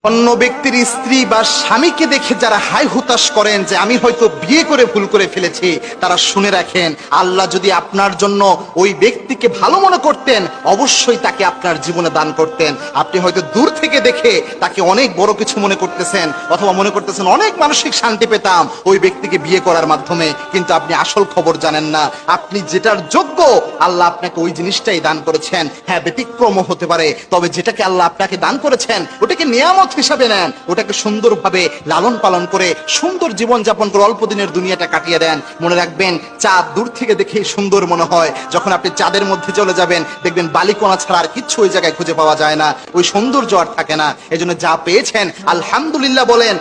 অন্য ব্যক্তির স্ত্রী বা স্বামীকে দেখে যারা হাই হুতাশ করেন যে আমি হয়তো বিয়ে করে ভুল করে ফেলেছি, তারা শুনে রাখেন, আল্লাহ যদি আপনার জন্য ওই ব্যক্তিকে ভালো মনে করতেন অবশ্যই তাকে আপনার জীবনে দান করতেন। আপনি হয়তো দূর থেকে দেখে তাকে অনেক বড় কিছু মনে করতেছেন, অথবা মনে করতেছেন অনেক মানসিক শান্তি পেতাম ওই ব্যক্তিকে বিয়ে করার মাধ্যমে, কিন্তু আপনি আসল খবর জানেন না। আপনি যেটার যোগ্য আল্লাহ আপনাকে ওই জিনিসটাই দান করেছেন। হ্যাঁ, ব্যতিক্রম হতে পারে, তবে যেটাকে আল্লাহ আপনাকে দান করেছেন ওটাকে নিয়ামত হিসাবে নেন, ওটাকে সুন্দরভাবে লালন পালন করে সুন্দর জীবন যাপন করে অল্প দিনের দুনিয়াটা কাটিয়ে দেন। মনে রাখবেন, চাঁদ দূর থেকে দেখেই সুন্দর মনে হয়, যখন আপনি চাঁদের মধ্যে চলে যাবেন দেখবেন বালিকণা ছাড়া আর কিচ্ছু ওই জায়গায় খুঁজে পাওয়া যায় না, ওই সৌন্দর্য আর থাকে না। এজন্য যা পেয়েছেন আলহামদুলিল্লাহ বলেন।